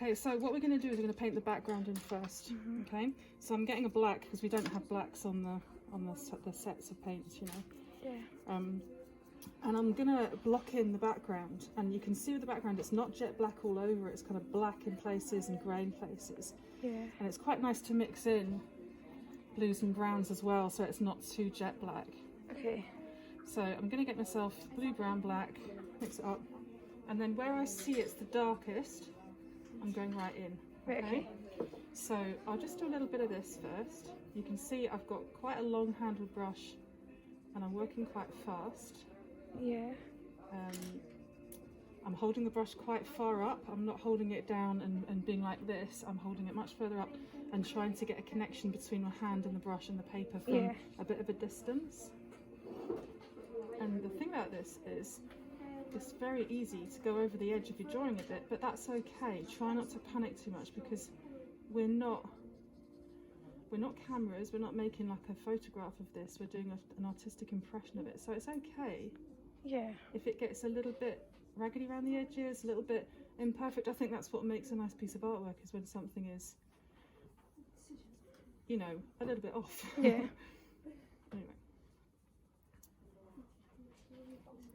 Okay, so what we're going to do is we're going to paint the background in first. Okay, so I'm getting a black because we don't have blacks on the sets of paints, you know. Yeah. And I'm going to block in the background, and you can see with the background it's not jet black all over, it's kind of black in places and grey in places. Yeah. And it's quite nice to mix in blues and browns as well, so it's not too jet black. Okay. So I'm going to get myself blue, brown, black, mix it up, and then where I see it's the darkest, I'm going right in. Right, okay. So I'll just do a little bit of this first. You can see I've got quite a long handled brush and I'm working quite fast. Yeah. I'm holding the brush quite far up. I'm not holding it down and being like this. I'm holding it much further up and trying to get a connection between my hand and the brush and the paper from a bit of a distance. And the thing about this is it's very easy to go over the edge if you're drawing a bit, but that's okay. Try not to panic too much because we're not cameras, we're not making like a photograph of this, we're doing an artistic impression of it, so it's okay if it gets a little bit raggedy around the edges, a little bit imperfect. I think that's what makes a nice piece of artwork, is when something is, you know, a little bit off. Yeah. Anyway,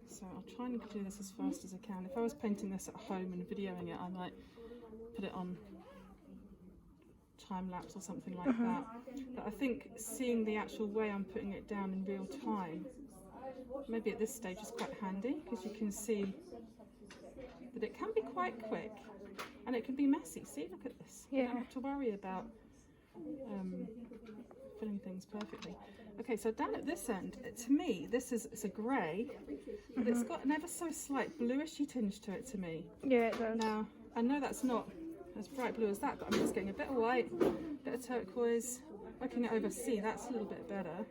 so I'll try and do this as fast as I can. If I was painting this at home and videoing it, I might put it on time lapse or something like that. But I think seeing the actual way I'm putting it down in real time, maybe at this stage, is quite handy, because you can see that it can be quite quick and it can be messy. See, look at this. You don't have to worry about filling things perfectly. Okay, so down at this end, to me, it's a grey, but it's got an ever so slight bluishy tinge to it to me. Yeah, it does. Now, I know that's not as bright blue as that, but I'm just getting a bit of white, a bit of turquoise, working it over. See, that's a little bit better.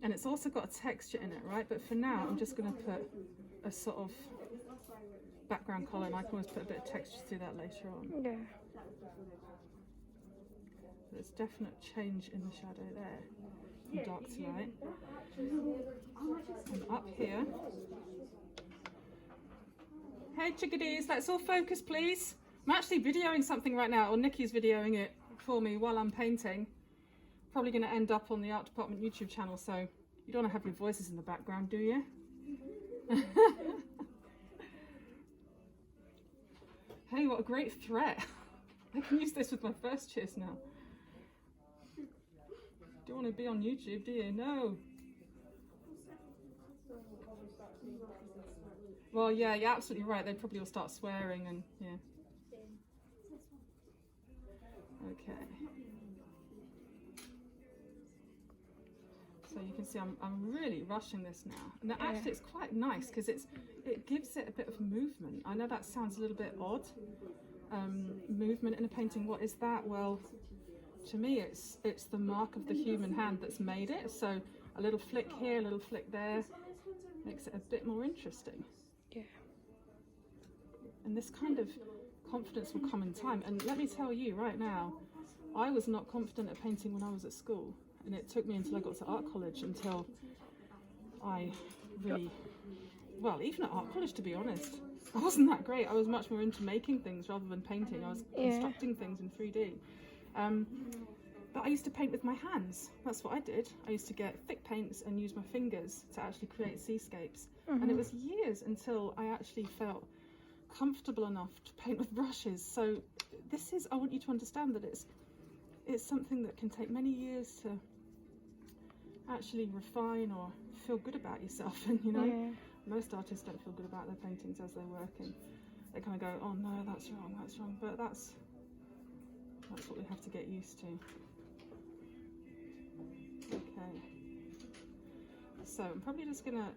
And it's also got a texture in it, right? But for now, I'm just going to put a sort of background colour, and I can always put a bit of texture through that later on. Yeah. There's definite change in the shadow there, from dark to light. And up here. Hey chickadees, let's all focus please. I'm actually videoing something right now, or Nikki's videoing it for me while I'm painting. Probably going to end up on the Art Department YouTube channel, so you don't want to have your voices in the background, do you? Hey, what a great threat. I can use this with my first cheers now. Do you want to be on YouTube, do you? No. Well, yeah, you're absolutely right. They probably will start swearing and, yeah. Okay. So you can see I'm really rushing this now. And actually it's quite nice because it gives it a bit of movement. I know that sounds a little bit odd. Movement in a painting, what is that? Well, to me it's the mark of the human hand that's made it. So a little flick here, a little flick there, makes it a bit more interesting. Yeah. And this kind of confidence will come in time. And let me tell you right now, I was not confident at painting when I was at school. And it took me until I got to art college until I really, well, even at art college, to be honest, I wasn't that great. I was much more into making things rather than painting. I was constructing things in 3D. But I used to paint with my hands. That's what I did. I used to get thick paints and use my fingers to actually create seascapes. And it was years until I actually felt comfortable enough to paint with brushes. So this is, I want you to understand that it's something that can take many years to actually refine or feel good about yourself. And you know, most artists don't feel good about their paintings as they're working. They kind of go, oh no, that's wrong. But that's what we have to get used to. Okay. So I'm probably just gonna,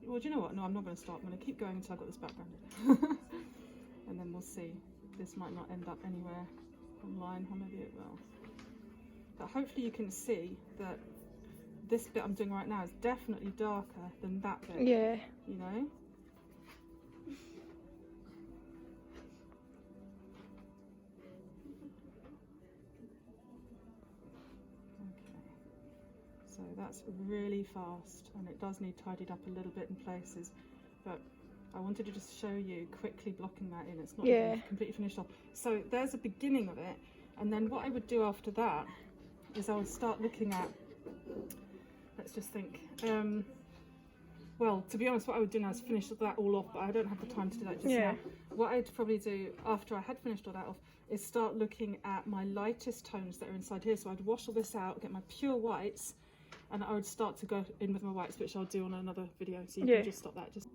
well, do you know what? No, I'm not going to stop. I'm going to keep going until I've got this background. And then we'll see. This might not end up anywhere online, or maybe it will. But hopefully you can see that this bit I'm doing right now is definitely darker than that bit. Yeah. You know? Okay. So that's really fast, and it does need tidied up a little bit in places, but I wanted to just show you quickly blocking that in. It's not Yeah. even completely finished off. So there's a beginning of it, and then what I would do after that is I would start looking at, let's just think, well, to be honest, what I would do now is finish that all off, but I don't have the time to do that just Yeah. now. What I'd probably do after I had finished all that off is start looking at my lightest tones that are inside here. So I'd wash all this out, get my pure whites, and I would start to go in with my whites, which I'll do on another video. So you Yeah. can just stop that. Just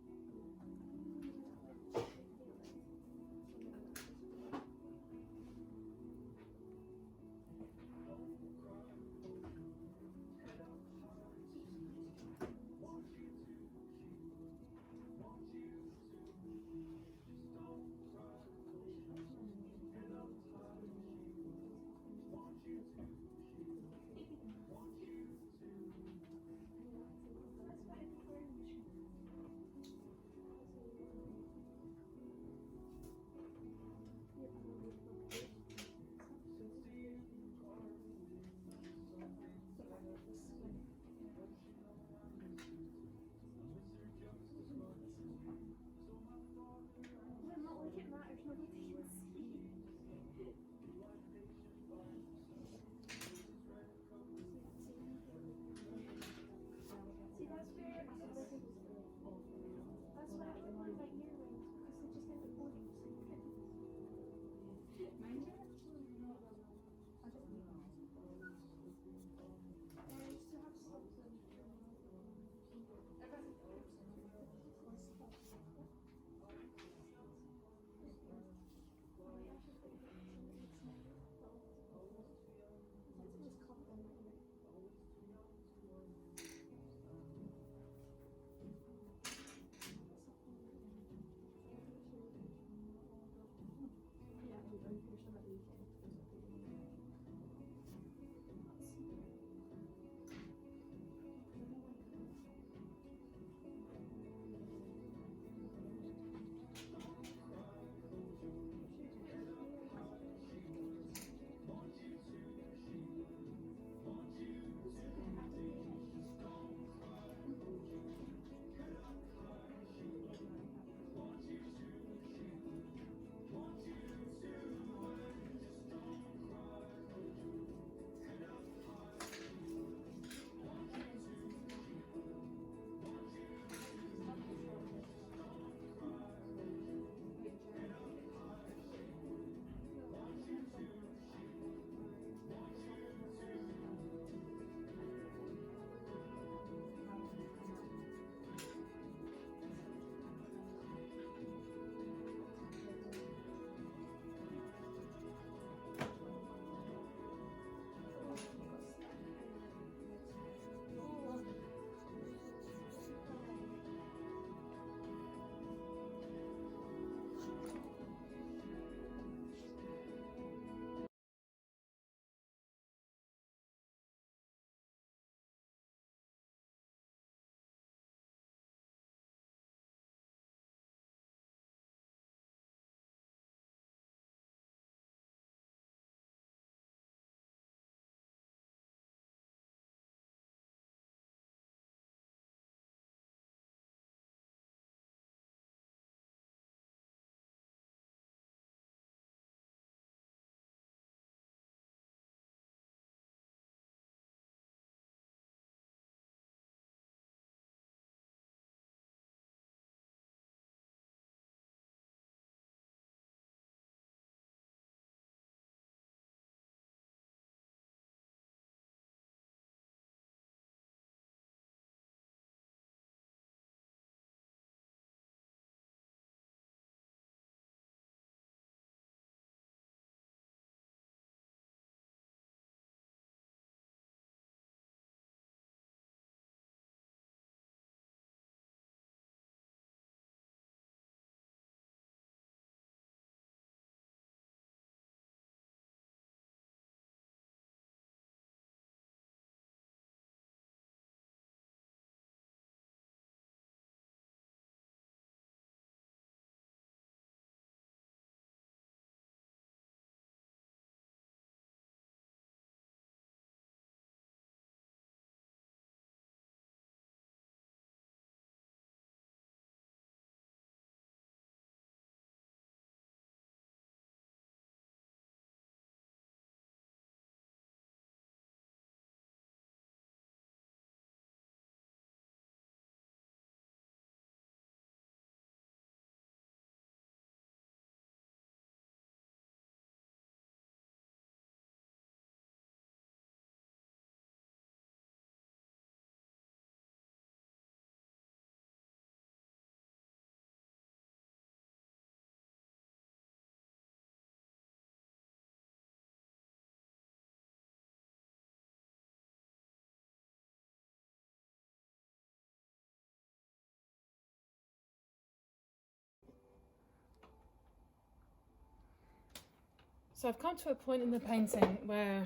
So I've come to a point in the painting where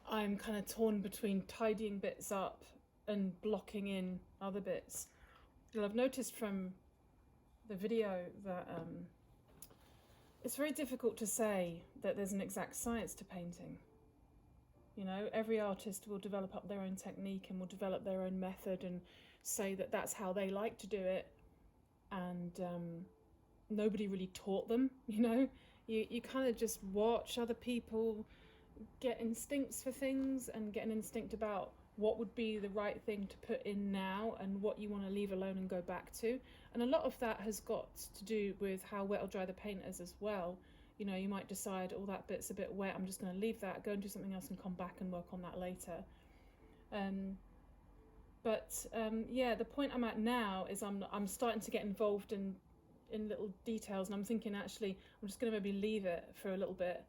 I'm kind of torn between tidying bits up and blocking in other bits. And I've noticed from the video that it's very difficult to say that there's an exact science to painting. You know, every artist will develop up their own technique and will develop their own method and say that that's how they like to do it. And nobody really taught them, you know. You kind of just watch other people get instincts for things and get an instinct about what would be the right thing to put in now and what you want to leave alone and go back to. And a lot of that has got to do with how wet or dry the paint is as well. You know, you might decide, oh, that bit's a bit wet, I'm just going to leave that, go and do something else and come back and work on that later. Yeah, the point I'm at now is I'm starting to get involved in little details, and I'm thinking, actually, I'm just going to maybe leave it for a little bit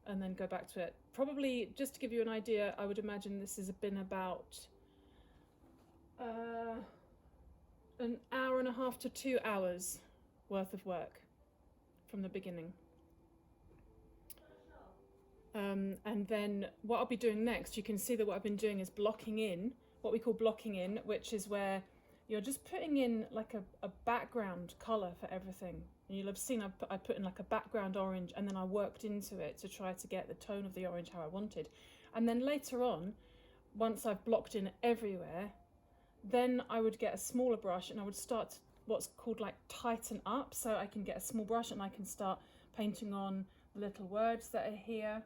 and then go back to it. Probably, just to give you an idea, I would imagine this has been about an hour and a half to 2 hours worth of work from the beginning. And then what I'll be doing next, you can see that what I've been doing is blocking in, what we call blocking in, which is where you're just putting in like a background colour for everything. And you'll have seen I put in like a background orange, and then I worked into it to try to get the tone of the orange how I wanted. And then later on, once I've blocked in everywhere, then I would get a smaller brush and I would start what's called like tighten up. So I can get a small brush and I can start painting on the little words that are here,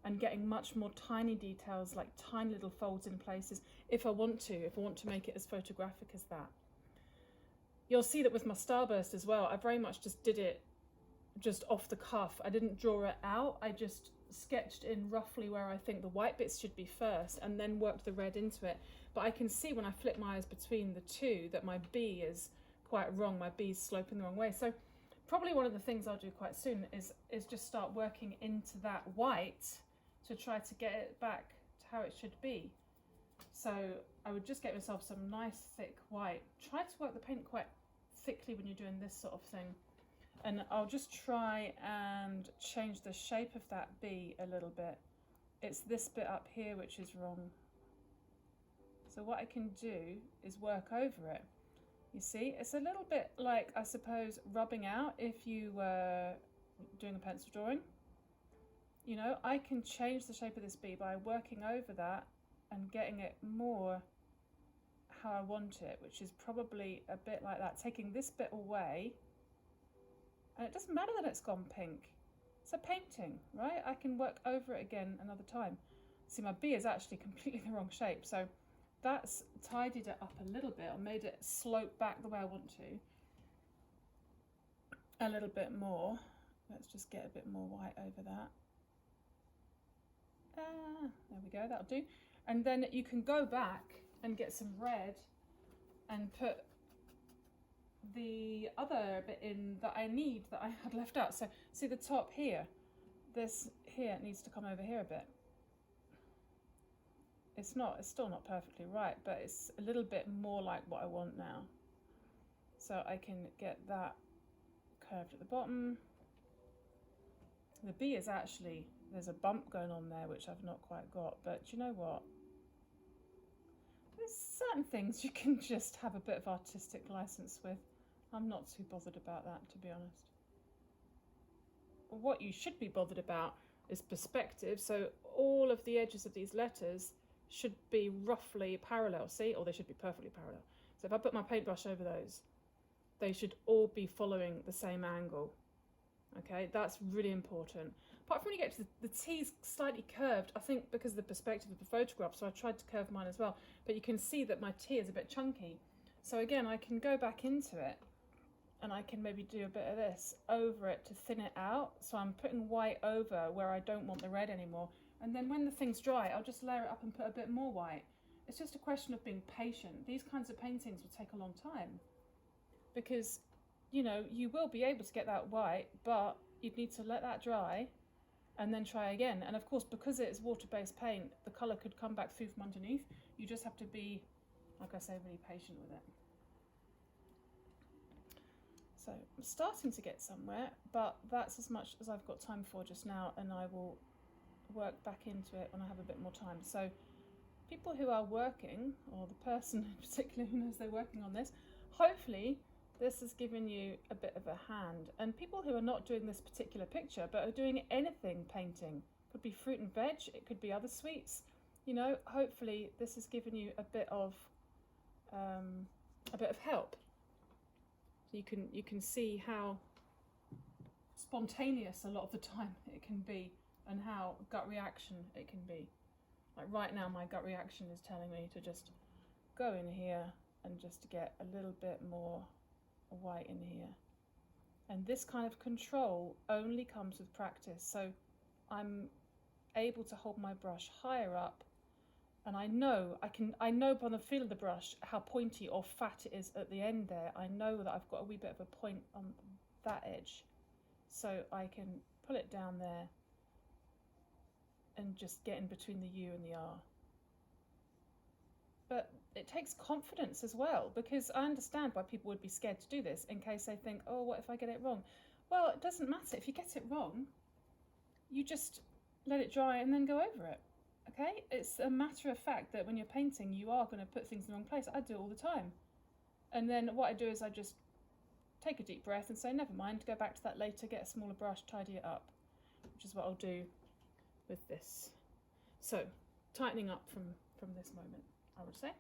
and getting much more tiny details, like tiny little folds in places, if I want to make it as photographic as that. You'll see that with my Starburst as well, I very much just did it just off the cuff. I didn't draw it out, I just sketched in roughly where I think the white bits should be first and then worked the red into it. But I can see when I flip my eyes between the two that my B is quite wrong, my B is sloping the wrong way. So probably one of the things I'll do quite soon is just start working into that white to try to get it back to how it should be. So I would just get myself some nice thick white. Try to work the paint quite thickly when you're doing this sort of thing. And I'll just try and change the shape of that B a little bit. It's this bit up here which is wrong. So what I can do is work over it. You see, it's a little bit like, I suppose, rubbing out if you were doing a pencil drawing. You know, I can change the shape of this B by working over that and getting it more how I want it, which is probably a bit like that, taking this bit away. And it doesn't matter that it's gone pink. It's a painting, right? I can work over it again another time. See, my B is actually completely the wrong shape, so that's tidied it up a little bit, or made it slope back the way I want to. A little bit more. Let's just get a bit more white over that. There we go, that'll do. And then you can go back and get some red and put the other bit in that I need, that I had left out. So see the top here, this here needs to come over here a bit. It's still not perfectly right, but it's a little bit more like what I want now. So I can get that curved at the bottom. The B is actually, there's a bump going on there which I've not quite got, but do you know what? There's certain things you can just have a bit of artistic license with. I'm not too bothered about that, to be honest. What you should be bothered about is perspective. So all of the edges of these letters should be roughly parallel, see? Or they should be perfectly parallel. So if I put my paintbrush over those, they should all be following the same angle. Okay, that's really important. Apart from when you get to the T's slightly curved, I think because of the perspective of the photograph, so I tried to curve mine as well, but you can see that my T is a bit chunky. So again, I can go back into it and I can maybe do a bit of this over it to thin it out. So I'm putting white over where I don't want the red anymore. And then when the thing's dry, I'll just layer it up and put a bit more white. It's just a question of being patient. These kinds of paintings will take a long time because, you know, you will be able to get that white, but you'd need to let that dry and then try again. And of course, because it's water-based paint, the colour could come back through from underneath. You just have to be, like I say, really patient with it. So I'm starting to get somewhere, but that's as much as I've got time for just now, and I will work back into it when I have a bit more time. So people who are working, or the person in particular who knows they're working on this, hopefully this has given you a bit of a hand. And people who are not doing this particular picture but are doing anything painting, could be fruit and veg, it could be other sweets, you know, hopefully this has given you a bit of help. You can see how spontaneous a lot of the time it can be, and how gut reaction it can be. Like right now, my gut reaction is telling me to just go in here and just get a little bit more white in here. And this kind of control only comes with practice. So I'm able to hold my brush higher up, and I know by the feel of the brush how pointy or fat it is at the end there. I know that I've got a wee bit of a point on that edge, so I can pull it down there and just get in between the U and the R. But it takes confidence as well, because I understand why people would be scared to do this, in case they think, oh, what if I get it wrong? Well, it doesn't matter. If you get it wrong, you just let it dry and then go over it. Okay? It's a matter of fact that when you're painting, you are going to put things in the wrong place. I do it all the time. And then what I do is I just take a deep breath and say, never mind, go back to that later, get a smaller brush, tidy it up, which is what I'll do with this. So, tightening up from this moment, I would say.